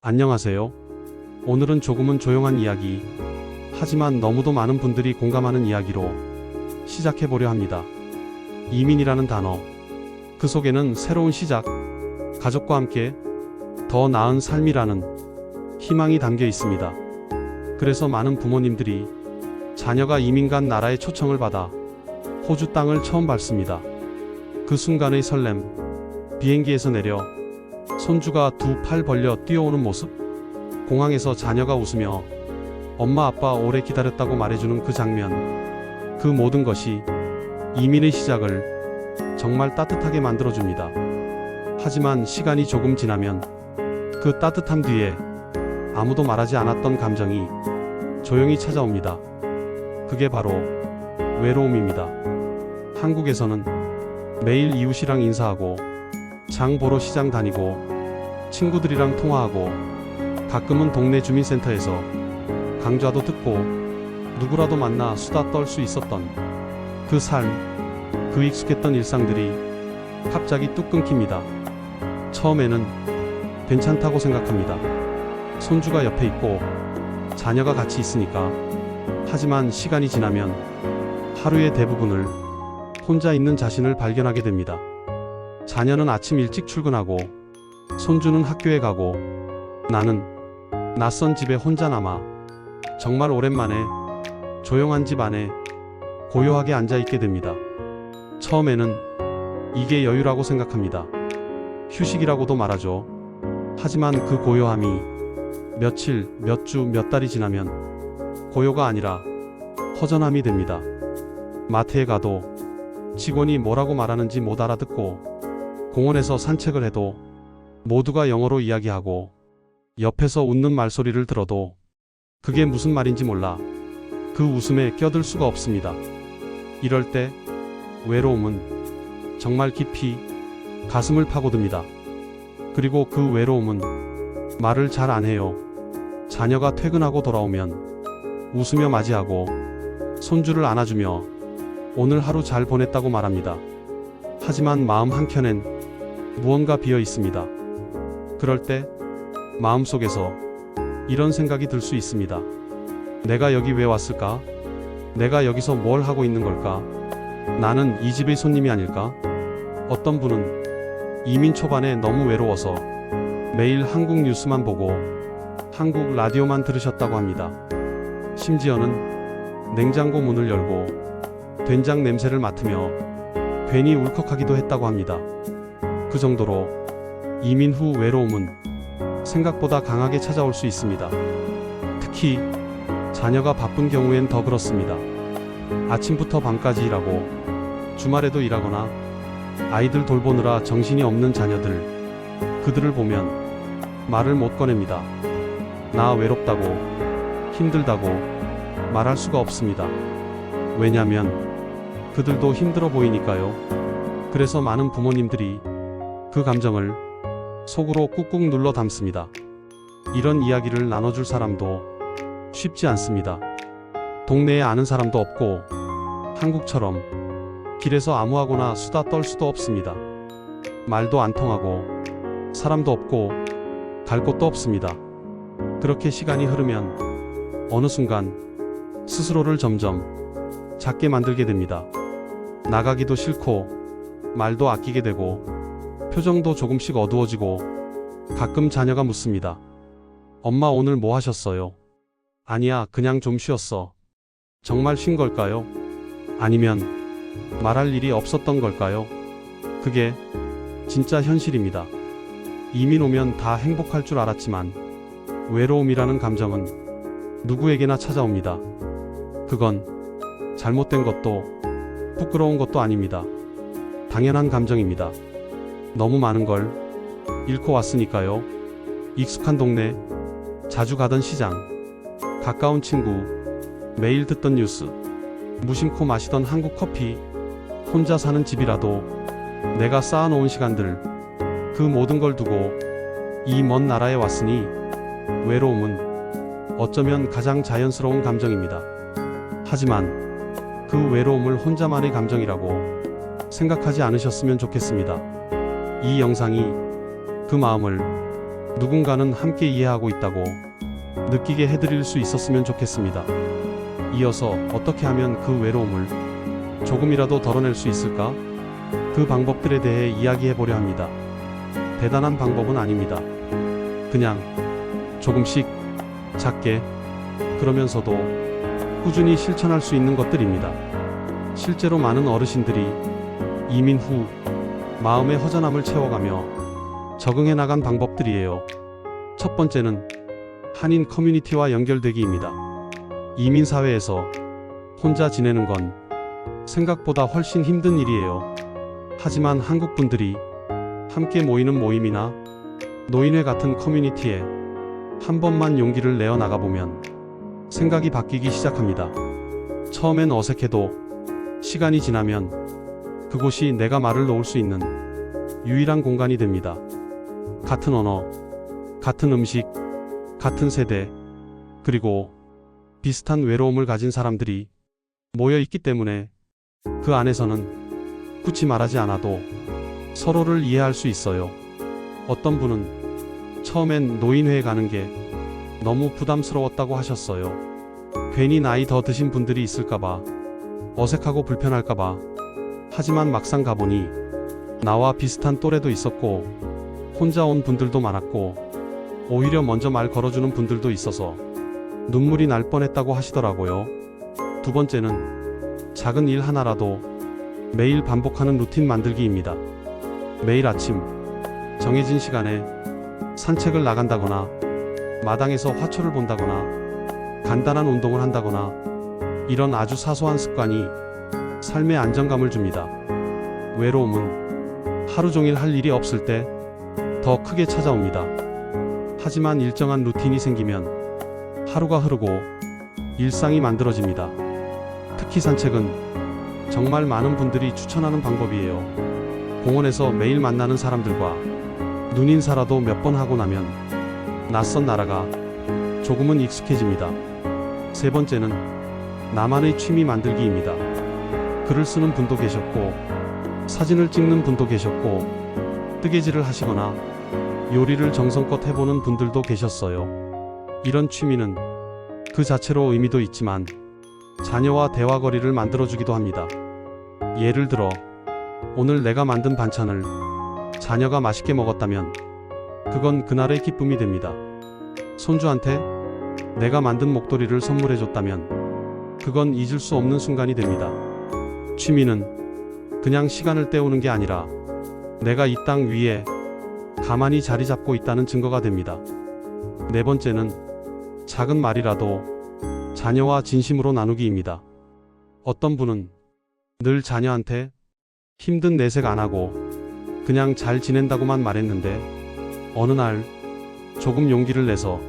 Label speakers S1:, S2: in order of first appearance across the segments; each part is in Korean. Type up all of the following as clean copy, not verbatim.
S1: 안녕하세요. 오늘은 조금은 조용한 이야기, 하지만 너무도 많은 분들이 공감하는 이야기로 시작해보려 합니다. 이민이라는 단어, 그 속에는 새로운 시작, 가족과 함께 더 나은 삶이라는 희망이 담겨 있습니다. 그래서 많은 부모님들이 자녀가 이민 간 나라의 초청을 받아 호주 땅을 처음 밟습니다. 그 순간의 설렘, 비행기에서 내려 손주가 두 팔 벌려 뛰어오는 모습, 공항에서 자녀가 웃으며 엄마 아빠 오래 기다렸다고 말해주는 그 장면, 그 모든 것이 이민의 시작을 정말 따뜻하게 만들어줍니다. 하지만 시간이 조금 지나면 그 따뜻함 뒤에 아무도 말하지 않았던 감정이 조용히 찾아옵니다. 그게 바로 외로움입니다. 한국에서는 매일 이웃이랑 인사하고 장 보러 시장 다니고 친구들이랑 통화하고 가끔은 동네 주민센터에서 강좌도 듣고 누구라도 만나 수다 떨 수 있었던 그 삶, 그 익숙했던 일상들이 갑자기 뚝 끊깁니다. 처음에는 괜찮다고 생각합니다. 손주가 옆에 있고 자녀가 같이 있으니까. 하지만 시간이 지나면 하루의 대부분을 혼자 있는 자신을 발견하게 됩니다. 자녀는 아침 일찍 출근하고 손주는 학교에 가고 나는 낯선 집에 혼자 남아 정말 오랜만에 조용한 집 안에 고요하게 앉아 있게 됩니다. 처음에는 이게 여유라고 생각합니다. 휴식이라고도 말하죠. 하지만 그 고요함이 며칠, 몇 주, 몇 달이 지나면 고요가 아니라 허전함이 됩니다. 마트에 가도 직원이 뭐라고 말하는지 못 알아듣고, 공원에서 산책을 해도 모두가 영어로 이야기하고, 옆에서 웃는 말소리를 들어도 그게 무슨 말인지 몰라 그 웃음에 껴들 수가 없습니다. 이럴 때 외로움은 정말 깊이 가슴을 파고듭니다. 그리고 그 외로움은 말을 잘 안 해요. 자녀가 퇴근하고 돌아오면 웃으며 맞이하고 손주를 안아주며 오늘 하루 잘 보냈다고 말합니다. 하지만 마음 한켠엔 무언가 비어 있습니다. 그럴 때 마음속에서 이런 생각이 들 수 있습니다. 내가 여기 왜 왔을까? 내가 여기서 뭘 하고 있는 걸까? 나는 이 집의 손님이 아닐까? 어떤 분은 이민 초반에 너무 외로워서 매일 한국 뉴스만 보고 한국 라디오만 들으셨다고 합니다. 심지어는 냉장고 문을 열고 된장 냄새를 맡으며 괜히 울컥하기도 했다고 합니다. 그 정도로 이민 후 외로움은 생각보다 강하게 찾아올 수 있습니다. 특히 자녀가 바쁜 경우엔 더 그렇습니다. 아침부터 밤까지 일하고 주말에도 일하거나 아이들 돌보느라 정신이 없는 자녀들, 그들을 보면 말을 못 꺼냅니다. 나 외롭다고, 힘들다고 말할 수가 없습니다. 왜냐면 그들도 힘들어 보이니까요. 그래서 많은 부모님들이 그 감정을 속으로 꾹꾹 눌러 담습니다. 이런 이야기를 나눠줄 사람도 쉽지 않습니다. 동네에 아는 사람도 없고 한국처럼 길에서 아무하고나 수다 떨 수도 없습니다. 말도 안 통하고 사람도 없고 갈 곳도 없습니다. 그렇게 시간이 흐르면 어느 순간 스스로를 점점 작게 만들게 됩니다. 나가기도 싫고 말도 아끼게 되고 표정도 조금씩 어두워지고 가끔 자녀가 묻습니다. 엄마 오늘 뭐 하셨어요? 아니야, 그냥 좀 쉬었어. 정말 쉰 걸까요? 아니면 말할 일이 없었던 걸까요? 그게 진짜 현실입니다. 이민 오면 다 행복할 줄 알았지만 외로움이라는 감정은 누구에게나 찾아옵니다. 그건 잘못된 것도 부끄러운 것도 아닙니다. 당연한 감정입니다. 너무 많은 걸 잃고 왔으니까요. 익숙한 동네, 자주 가던 시장, 가까운 친구, 매일 듣던 뉴스, 무심코 마시던 한국 커피, 혼자 사는 집이라도 내가 쌓아놓은 시간들, 그 모든 걸 두고 이 먼 나라에 왔으니 외로움은 어쩌면 가장 자연스러운 감정입니다. 하지만 그 외로움을 혼자만의 감정이라고 생각하지 않으셨으면 좋겠습니다. 이 영상이 그 마음을 누군가는 함께 이해하고 있다고 느끼게 해드릴 수 있었으면 좋겠습니다. 이어서 어떻게 하면 그 외로움을 조금이라도 덜어낼 수 있을까? 그 방법들에 대해 이야기해보려 합니다. 대단한 방법은 아닙니다. 그냥 조금씩 작게 그러면서도 꾸준히 실천할 수 있는 것들입니다. 실제로 많은 어르신들이 이민 후 마음의 허전함을 채워가며 적응해 나간 방법들이에요. 첫 번째는 한인 커뮤니티와 연결되기입니다. 이민 사회에서 혼자 지내는 건 생각보다 훨씬 힘든 일이에요. 하지만 한국 분들이 함께 모이는 모임이나 노인회 같은 커뮤니티에 한 번만 용기를 내어 나가보면 생각이 바뀌기 시작합니다. 처음엔 어색해도 시간이 지나면 그곳이 내가 말을 놓을 수 있는 유일한 공간이 됩니다. 같은 언어, 같은 음식, 같은 세대, 그리고 비슷한 외로움을 가진 사람들이 모여 있기 때문에 그 안에서는 굳이 말하지 않아도 서로를 이해할 수 있어요. 어떤 분은 처음엔 노인회에 가는 게 너무 부담스러웠다고 하셨어요. 괜히 나이 더 드신 분들이 있을까봐, 어색하고 불편할까봐. 하지만 막상 가보니 나와 비슷한 또래도 있었고 혼자 온 분들도 많았고 오히려 먼저 말 걸어주는 분들도 있어서 눈물이 날 뻔했다고 하시더라고요. 두 번째는 작은 일 하나라도 매일 반복하는 루틴 만들기입니다. 매일 아침 정해진 시간에 산책을 나간다거나 마당에서 화초를 본다거나 간단한 운동을 한다거나 이런 아주 사소한 습관이 삶의 안정감을 줍니다. 외로움은 하루 종일 할 일이 없을 때 더 크게 찾아옵니다. 하지만 일정한 루틴이 생기면 하루가 흐르고 일상이 만들어집니다. 특히 산책은 정말 많은 분들이 추천하는 방법이에요. 공원에서 매일 만나는 사람들과 눈인사라도 몇 번 하고 나면 낯선 나라가 조금은 익숙해집니다. 세 번째는 나만의 취미 만들기입니다. 글을 쓰는 분도 계셨고 사진을 찍는 분도 계셨고 뜨개질을 하시거나 요리를 정성껏 해보는 분들도 계셨어요. 이런 취미는 그 자체로 의미도 있지만 자녀와 대화거리를 만들어주기도 합니다. 예를 들어 오늘 내가 만든 반찬을 자녀가 맛있게 먹었다면 그건 그날의 기쁨이 됩니다. 손주한테 내가 만든 목도리를 선물해줬다면 그건 잊을 수 없는 순간이 됩니다. 취미는 그냥 시간을 때우는 게 아니라 내가 이 땅 위에 가만히 자리 잡고 있다는 증거가 됩니다. 네 번째는 작은 말이라도 자녀와 진심으로 나누기입니다. 어떤 분은 늘 자녀한테 힘든 내색 안 하고 그냥 잘 지낸다고만 말했는데 어느 날 조금 용기를 내서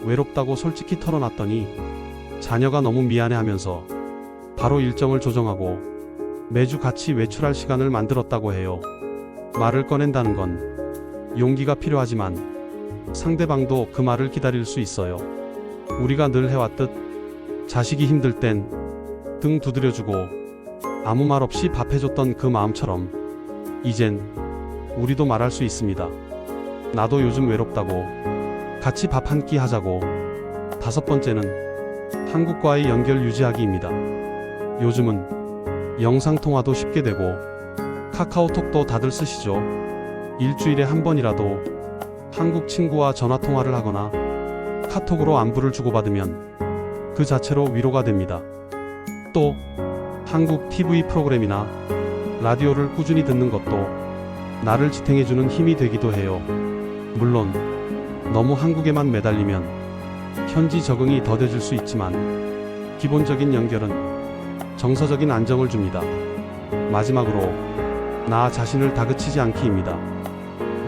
S1: 외롭다고 솔직히 털어놨더니 자녀가 너무 미안해하면서 바로 일정을 조정하고 매주 같이 외출할 시간을 만들었다고 해요. 말을 꺼낸다는 건 용기가 필요하지만 상대방도 그 말을 기다릴 수 있어요. 우리가 늘 해왔듯 자식이 힘들 땐 등 두드려주고 아무 말 없이 밥 해줬던 그 마음처럼 이젠 우리도 말할 수 있습니다. 나도 요즘 외롭다고 같이 밥 한 끼 하자고. 다섯 번째는 한국과의 연결 유지하기입니다. 요즘은 영상통화도 쉽게 되고 카카오톡도 다들 쓰시죠. 일주일에 한 번이라도 한국 친구와 전화통화를 하거나 카톡으로 안부를 주고받으면 그 자체로 위로가 됩니다. 또 한국 TV 프로그램이나 라디오를 꾸준히 듣는 것도 나를 지탱해주는 힘이 되기도 해요. 물론 너무 한국에만 매달리면 현지 적응이 더뎌질 수 있지만 기본적인 연결은 정서적인 안정을 줍니다. 마지막으로 나 자신을 다그치지 않기입니다.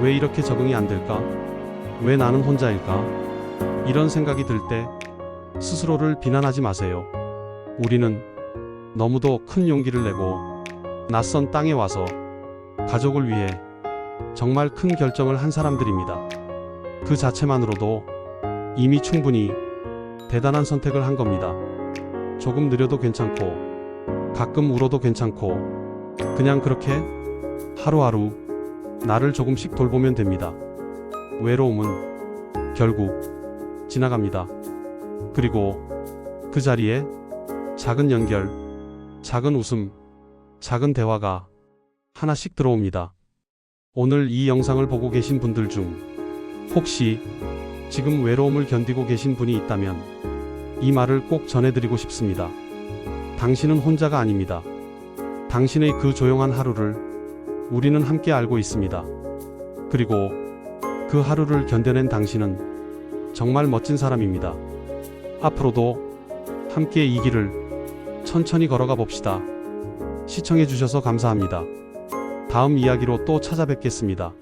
S1: 왜 이렇게 적응이 안 될까? 왜 나는 혼자일까? 이런 생각이 들 때 스스로를 비난하지 마세요. 우리는 너무도 큰 용기를 내고 낯선 땅에 와서 가족을 위해 정말 큰 결정을 한 사람들입니다. 그 자체만으로도 이미 충분히 대단한 선택을 한 겁니다. 조금 느려도 괜찮고 가끔 울어도 괜찮고 그냥 그렇게 하루하루 나를 조금씩 돌보면 됩니다. 외로움은 결국 지나갑니다. 그리고 그 자리에 작은 연결, 작은 웃음, 작은 대화가 하나씩 들어옵니다. 오늘 이 영상을 보고 계신 분들 중 혹시 지금 외로움을 견디고 계신 분이 있다면 이 말을 꼭 전해드리고 싶습니다. 당신은 혼자가 아닙니다. 당신의 그 조용한 하루를 우리는 함께 알고 있습니다. 그리고 그 하루를 견뎌낸 당신은 정말 멋진 사람입니다. 앞으로도 함께 이 길을 천천히 걸어가 봅시다. 시청해주셔서 감사합니다. 다음 이야기로 또 찾아뵙겠습니다.